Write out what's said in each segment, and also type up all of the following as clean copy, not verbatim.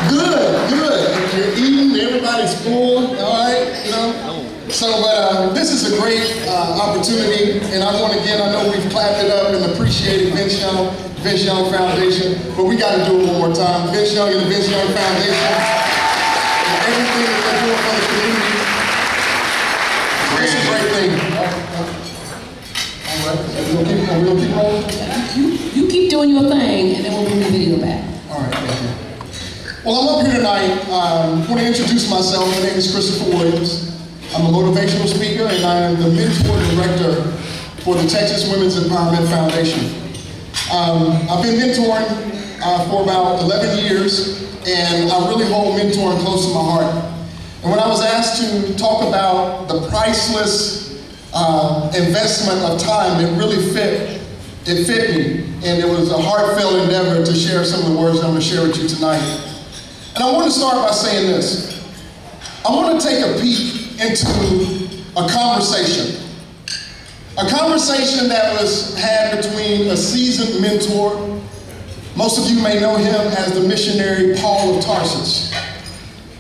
Good, good. You're eating, everybody's full, all right, you know. So, but this is a great opportunity, and I want to again, I know we've clapped it up and appreciated Vince Young Foundation, but we got to do it one more time. Vince Young and the Vince Young Foundation, and everything that they're doing for the community. It's a great thing. All right, are we gonna keep rolling? You keep doing your thing, and then we'll bring the video back. All right, thank you. Well, I'm up here tonight. I want to introduce myself. My name is Christopher Williams. I'm a motivational speaker, and I am the mentor director for the Texas Women's Empowerment Foundation. I've been mentoring for about 11 years, and I really hold mentoring close to my heart. And when I was asked to talk about the priceless investment of time, it really fit. It fit me, and it was a heartfelt endeavor to share some of the words I'm going to share with you tonight. And I want to start by saying this. I want to take a peek into a conversation that was had between a seasoned mentor. Most of you may know him as the missionary Paul of Tarsus.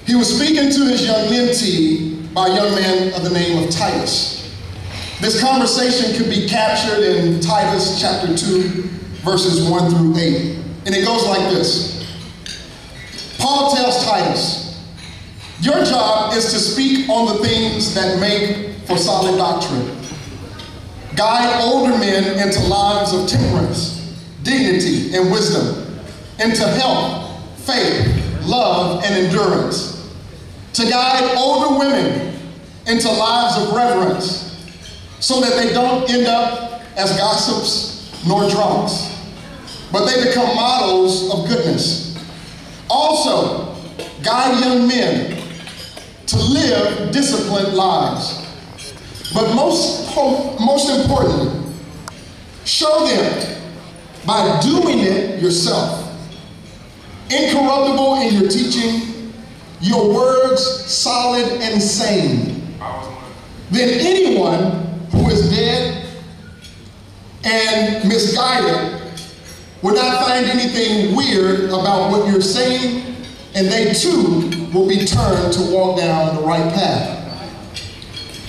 He was speaking to his young mentee by a young man of the name of Titus. This conversation could be captured in Titus chapter 2, verses 1 through 8. And it goes like this. Paul tells Titus, your job is to speak on the things that make for solid doctrine. Guide older men into lives of temperance, dignity, and wisdom, into health, faith, love, and endurance. To guide older women into lives of reverence, so that they don't end up as gossips nor drunks, but they become models of goodness. Also, guide young men to live disciplined lives. But most importantly, show them by doing it yourself. Incorruptible in your teaching, your words solid and sane. Then anyone who is dead and misguided will not find anything weird about what you're saying, and they too will be turned to walk down the right path.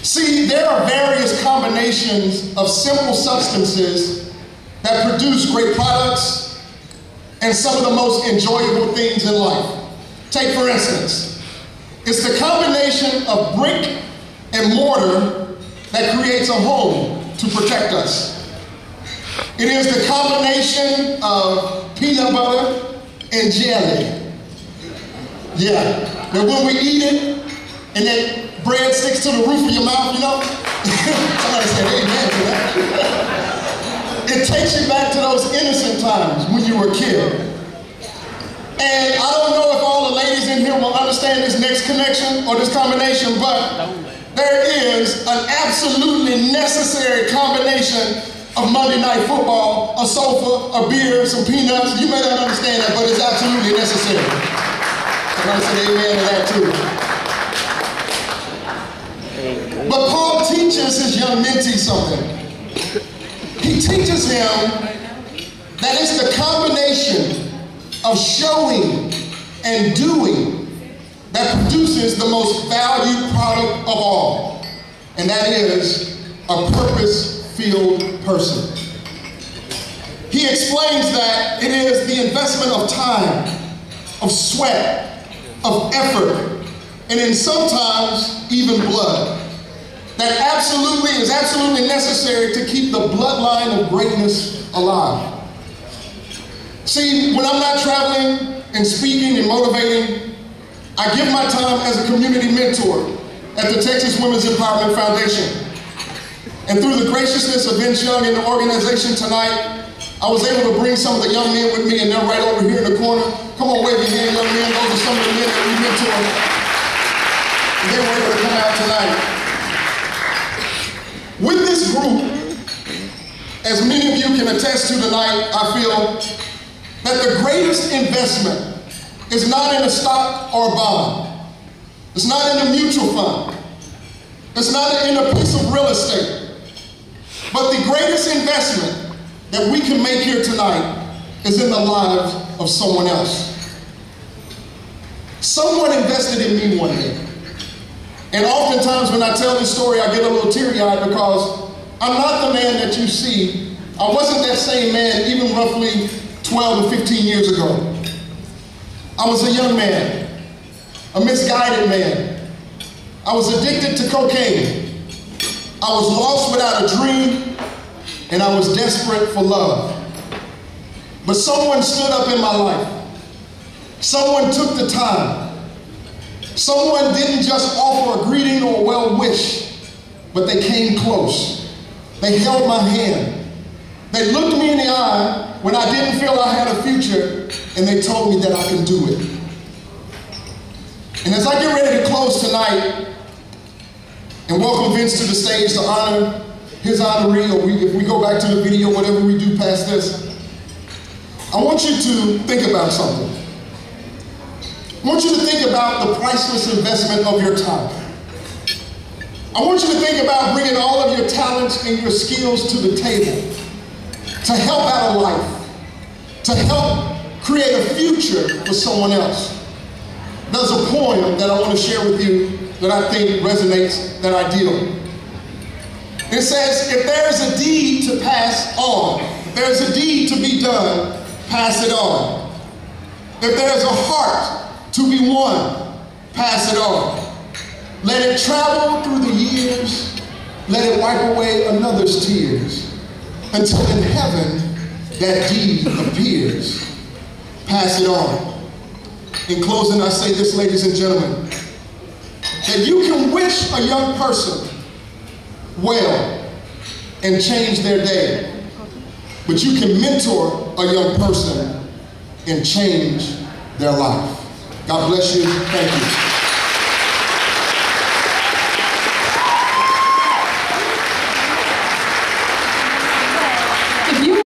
See, there are various combinations of simple substances that produce great products and some of the most enjoyable things in life. Take for instance, it's the combination of brick and mortar that creates a home to protect us. It is the combination of peanut butter and jelly. Yeah, but when we eat it and that bread sticks to the roof of your mouth, you know, somebody said amen to that. It takes you back to those innocent times when you were a kid. And I don't know if all the ladies in here will understand this next connection or this combination, but there is an absolutely necessary combination of Monday Night Football, a sofa, a beer, some peanuts. You may not understand that, but it's absolutely necessary. And I said amen to that too. But Paul teaches his young mentee something. He teaches him that it's the combination of showing and doing that produces the most valued product of all, and that is a purpose-filled person. He explains that it is the investment of time, of sweat, of effort, and in sometimes even blood, that is absolutely necessary to keep the bloodline of greatness alive. See, when I'm not traveling and speaking and motivating, I give my time as a community mentor at the Texas Women's Empowerment Foundation. And through the graciousness of Vince Young and the organization tonight, I was able to bring some of the young men with me, and they're right over here in the corner. Come on, wave your hand, young men. Those are some of the men that we mentor. And they were able to come out tonight. With this group, as many of you can attest to tonight, I feel that the greatest investment is not in a stock or a bond. It's not in a mutual fund. It's not in a piece of real estate. But the greatest investment that we can make here tonight is in the lives of someone else. Someone invested in me one day. And oftentimes when I tell this story, I get a little teary-eyed because I'm not the man that you see. I wasn't that same man even roughly 12 or 15 years ago. I was a young man, a misguided man. I was addicted to cocaine. I was lost without a dream, and I was desperate for love. But someone stood up in my life. Someone took the time. Someone didn't just offer a greeting or a well wish, but they came close. They held my hand. They looked me in the eye when I didn't feel I had a future, and they told me that I can do it. And as I get ready to close tonight and welcome Vince to the stage to honor his honoree, or if we go back to the video, whatever we do past this, I want you to think about something. I want you to think about the priceless investment of your time. I want you to think about bringing all of your talents and your skills to the table to help out a life, to help create a future for someone else. There's a poem that I want to share with you that I think resonates that ideal. It says, if there is a deed to pass on, if there's a deed to be done, pass it on. If there's a heart to be won, pass it on. Let it travel through the years. Let it wipe away another's tears. Until in heaven that deed appears. Pass it on. In closing, I say this, ladies and gentlemen, that you can wish a young person well and change their day, but you can mentor a young person and change their life. God bless you. Thank you.